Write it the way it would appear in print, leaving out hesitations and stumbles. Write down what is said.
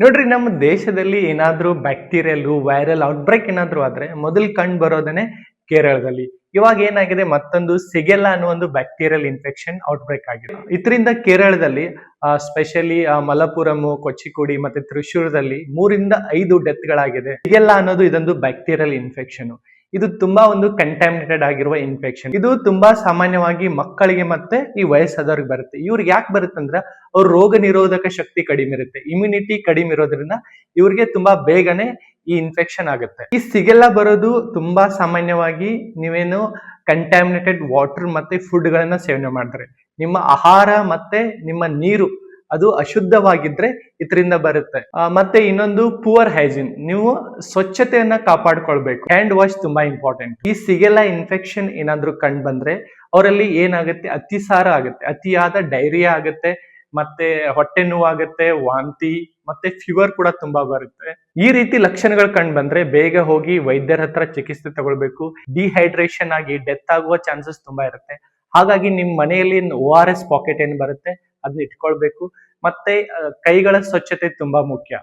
ನೋಡ್ರಿ, ನಮ್ಮ ದೇಶದಲ್ಲಿ ಏನಾದ್ರೂ ಬ್ಯಾಕ್ಟೀರಿಯಲ್ ವೈರಲ್ ಔಟ್ಬ್ರೇಕ್ ಏನಾದ್ರೂ ಆದ್ರೆ ಮೊದಲು ಕಂಡು ಬರೋದನೆ ಕೇರಳದಲ್ಲಿ. ಇವಾಗ ಏನಾಗಿದೆ, ಮತ್ತೊಂದು ಸಿಗೆಲ್ಲ ಅನ್ನೋ ಒಂದು ಬ್ಯಾಕ್ಟೀರಿಯಲ್ ಇನ್ಫೆಕ್ಷನ್ ಔಟ್ಬ್ರೇಕ್ ಆಗಿದೆ. ಇದರಿಂದ ಕೇರಳದಲ್ಲಿ ಸ್ಪೆಷಲಿ ಮಲಪುರಂ, ಕೊಚ್ಚಿಕೋಡಿ ಮತ್ತೆ ತ್ರಿಶೂರದಲ್ಲಿ 3 ರಿಂದ 5 ಡೆತ್ ಗಳಾಗಿದೆ. ಸಿಗೆಲ್ಲ ಅನ್ನೋದು ಇದೊಂದು ಬ್ಯಾಕ್ಟೀರಿಯಲ್ ಇನ್ಫೆಕ್ಷನ್. ಇದು ತುಂಬಾ ಒಂದು ಕಂಟಾಮಿನೇಟೆಡ್ ಆಗಿರುವ ಇನ್ಫೆಕ್ಷನ್. ಇದು ತುಂಬಾ ಸಾಮಾನ್ಯವಾಗಿ ಮಕ್ಕಳಿಗೆ ಮತ್ತೆ ಈ ವಯಸ್ಸಾದವ್ರಿಗೆ ಬರುತ್ತೆ. ಇವ್ರಿಗೆ ಯಾಕೆ ಬರುತ್ತೆ ಅಂದ್ರೆ ಅವ್ರ ರೋಗ ನಿರೋಧಕ ಶಕ್ತಿ ಕಡಿಮೆ ಇರುತ್ತೆ, ಇಮ್ಯುನಿಟಿ ಕಡಿಮೆ ಇರೋದ್ರಿಂದ ಇವ್ರಿಗೆ ತುಂಬಾ ಬೇಗನೆ ಈ ಇನ್ಫೆಕ್ಷನ್ ಆಗುತ್ತೆ. ಈ ಸಿಗೆಲ್ಲ ಬರೋದು ತುಂಬಾ ಸಾಮಾನ್ಯವಾಗಿ ನೀವೇನು ಕಂಟಾಮಿನೇಟೆಡ್ ವಾಟರ್ ಮತ್ತೆ ಫುಡ್ ಗಳನ್ನ ಸೇವನೆ ಮಾಡಿದ್ರೆ, ನಿಮ್ಮ ಆಹಾರ ಮತ್ತೆ ನಿಮ್ಮ ನೀರು ಅದು ಅಶುದ್ಧವಾಗಿದ್ರೆ ಇದರಿಂದ ಬರುತ್ತೆ. ಮತ್ತೆ ಇನ್ನೊಂದು ಪುವರ್ ಹೈಜೀನ್, ನೀವು ಸ್ವಚ್ಛತೆಯನ್ನ ಕಾಪಾಡ್ಕೊಳ್ಬೇಕು. ಹ್ಯಾಂಡ್ ವಾಶ್ ತುಂಬಾ ಇಂಪಾರ್ಟೆಂಟ್. ಈ ಸಿಗೆಲ್ಲ ಇನ್ಫೆಕ್ಷನ್ ಏನಾದ್ರೂ ಕಂಡು ಬಂದ್ರೆ ಅವರಲ್ಲಿ ಏನಾಗುತ್ತೆ, ಅತಿಸಾರ ಆಗುತ್ತೆ, ಅತಿಯಾದ ಡೈರಿಯಾ ಆಗುತ್ತೆ, ಮತ್ತೆ ಹೊಟ್ಟೆ ನೋವಾಗುತ್ತೆ, ವಾಂತಿ ಮತ್ತೆ ಫೀವರ್ ಕೂಡ ತುಂಬಾ ಬರುತ್ತೆ. ಈ ರೀತಿ ಲಕ್ಷಣಗಳು ಕಂಡು ಬಂದ್ರೆ ಬೇಗ ಹೋಗಿ ವೈದ್ಯರ ಹತ್ರ ಚಿಕಿತ್ಸೆ ತಗೊಳ್ಬೇಕು. ಡಿಹೈಡ್ರೇಷನ್ ಆಗಿ ಡೆತ್ ಆಗುವ ಚಾನ್ಸಸ್ ತುಂಬಾ ಇರುತ್ತೆ. ಹಾಗಾಗಿ ನಿಮ್ ಮನೆಯಲ್ಲಿ ORS ಪಾಕೆಟ್ ಏನ್ ಬರುತ್ತೆ ಅದನ್ನ ಇಟ್ಕೊಳ್ಬೇಕು. ಮತ್ತೆ ಕೈಗಳ ಸ್ವಚ್ಛತೆ ತುಂಬಾ ಮುಖ್ಯ.